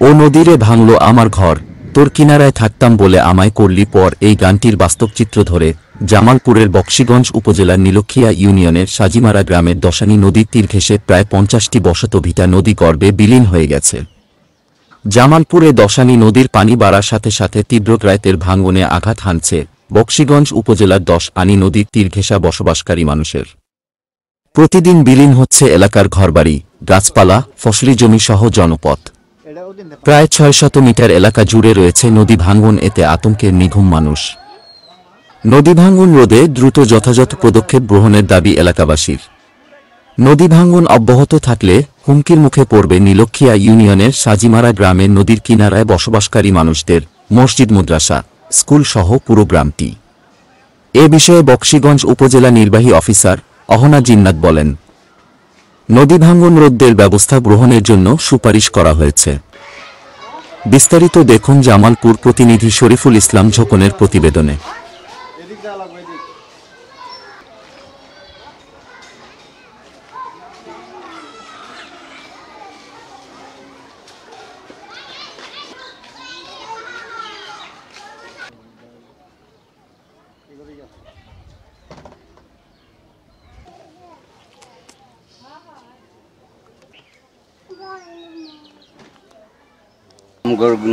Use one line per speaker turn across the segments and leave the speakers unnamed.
ও নদীরে ভাঙল আমার ঘর, তোর কিনারায় থাকতাম বলে আমায় করলি পর। এই গানটির বাস্তব চিত্র ধরে জামালপুরের বকশীগঞ্জ উপজেলার নীলক্ষিয়া ইউনিয়নের সাজিমারা গ্রামের দশানী নদীর তীর ঘেঁষে প্রায় 50টি বসতভিটা নদী গর্ভে বিলীন হয়ে গেছে। জামালপুরে দশানী নদীর পানি বাড়ার সাথে সাথে তীব্র গ্রাইতের ভাঙনে আঘাত হানছে বকশীগঞ্জ উপজেলার 10 আনি নদীর তীর ঘেঁষা বসবাসকারী মানুষের। প্রতিদিন বিলীন হচ্ছে এলাকার ঘরবাড়ি, গাছপালা, ফসলি জমি সহ জনপথ। প্রায় 600 মিটার এলাকা জুড়ে রয়েছে নদী ভাঙন, এতে আতঙ্কের নিঘুম মানুষ। নদী ভাঙন রোধে দ্রুত যথাযথ পদক্ষেপ গ্রহণের দাবি এলাকাবাসীর। নদী ভাঙন অব্যাহত থাকলে হুমকির মুখে পড়বে নীলক্ষিয়া ইউনিয়নের সাজিমারা গ্রামের নদীর কিনারায় বসবাসকারী মানুষদের মসজিদ, মাদ্রাসা, স্কুল সহ পুরো গ্রামটি। এ বিষয়ে বকশীগঞ্জ উপজেলা নির্বাহী অফিসার অহনা জিন্নাত বলেন, নদী ভাঙন রোধের ব্যবস্থা গ্রহণের জন্য সুপারিশ করা হয়েছে। বিস্তারিত দেখুন জামালপুর প্রতিনিধি শরীফুল ইসলাম ঝোকনের প্রতিবেদনে।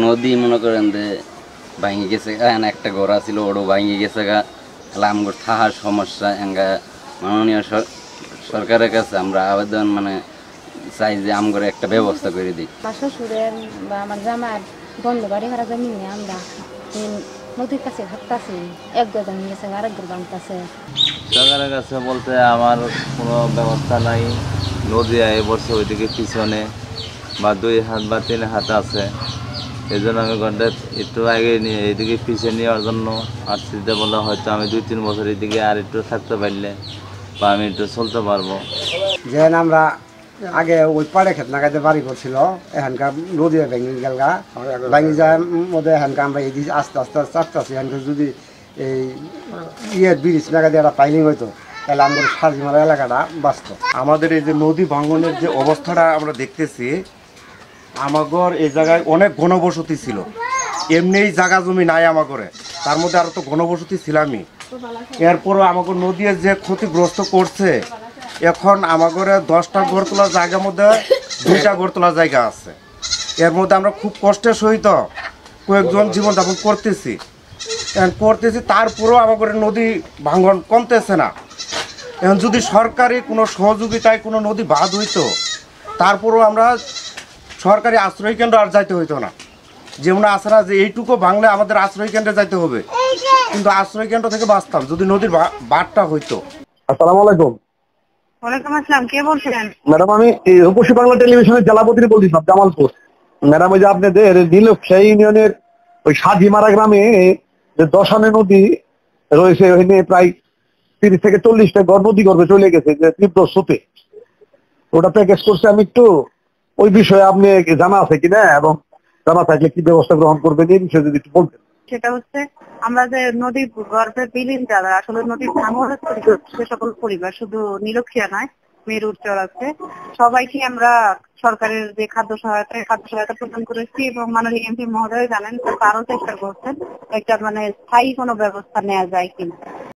নদী মনে করেন যে ভাঙি গেছে, একটা ঘর ছিল ওরও ভাঙি গেছে গা। তাহলে আমগর থাকার সমস্যা এঙ্গা মাননীয় সরকারের কাছে আমরা আবেদন চাই যে আমগর একটা ব্যবস্থা করে দিই।
শ্বশুরের বা আমার জামার বন্ধ বাড়ি ভাড়া জমি নিয়ে আমরা নদীর কাছে থাকতেছি, এক ঘর ভাঙি গেছে আরেক ঘর ভাঙতেছে।
সরকারের কাছে বলতে আমার কোনো ব্যবস্থা নাই। নদী এ বছর ওইদিকে পিছনে বা 2 হাত বা 3 হাত আছে, এই জন্য আমি ঘন্টা একটু আগে নিয়ে এইদিকে পিছিয়ে নেওয়ার জন্য আসতে বলা, হয়তো আমি 2-3 বছর এদিকে আর একটু থাকতে পারলে বা আমি একটু চলতে পারবো।
যেন আমরা আগে ওই পাড়ে খেত নাগাতে বাড়ি করছিল, এখানকার নদী ভেঙে গেল গা, ভেঙে যায় মধ্যে এখানকার আমরা এই আস্তে আস্তে চাপতেছি। এখানকার যদি এই ব্রিজ নাগাতে একটা পাইলিং হইতো তাহলে আমাদের সাজিমারা এলাকাটা বাঁচত।
আমাদের এই যে নদী ভাঙনের যে অবস্থাটা আমরা দেখতেছি, আমাগর এই জায়গায় অনেক ঘনবসতি ছিল। এমনি জায়গা জমি নাই আমাগরে, তার মধ্যে আরও তো ঘনবসতি ছিলামই। এরপরও আমাগর নদী যে ক্ষতিগ্রস্ত করছে, এখন আমাগরে 10টা ঘর তোলার জায়গার মধ্যে 2টা ঘর তোলার জায়গা আছে। এর মধ্যে আমরা খুব কষ্টের সহিত কয়েকজন জীবনযাপন করতেছি। তারপরেও আমাগর নদী ভাঙন কমতেছে না। এখন যদি সরকারি কোনো সহযোগিতায় কোনো নদী বাঁধ হইতো, তারপরেও আমরা সরকারি আশ্রয় কেন্দ্র আর যাইতে হইতো না। যেমন আছে না যে এইটুকু ভাঙলে আমাদের আশ্রয় কেন্দ্রে যাইতে হবে, কিন্তু আশ্রয় কেন্দ্র থেকে বাঁচতাম যদি নদীর বাঁধটা হইতো।
আসসালামু আলাইকুম।
ওয়ালাইকুম আসসালাম, কে বলছেন?
ম্যাডাম, আমি রূপসী বাংলা টেলিভিশনের জেলা প্রতিনিধি বলছিলাম, জামালপুর। ম্যাডাম, ওই যে আপনাদের নীলক্ষিয়া ইউনিয়নের ওই সাজিমারা গ্রামে যে দশানী নদী রয়েছে, ওখানে প্রায় 30 থেকে 40টা ঘর নদী গর্ভে চলে গেছে যে তীব্র স্রোতে। ওটা প্যাকেজ করছে। আমি একটু ওই বিষয়ে আপনি জানা আছে কিনা এবং জানা থাকলে কি ব্যবস্থা গ্রহণ করবেন এই বিষয়ে যদি একটু বলতেন।
সেটা হচ্ছে আমরা যে নদীর গর্ভে বিলীন যারা আসলে নদীর ভাঙনের সে সকল পরিবার, শুধু নীলক্ষিয়া নয়, মেরুর চর আছে, সবাইকে আমরা সরকারের যে খাদ্য সহায়তা প্রদান করেছি এবং মাননীয় এমপি মহোদয় জানেন, তারও চেষ্টা করছেন একটা স্থায়ী কোনো ব্যবস্থা নেওয়া যায় কিনা।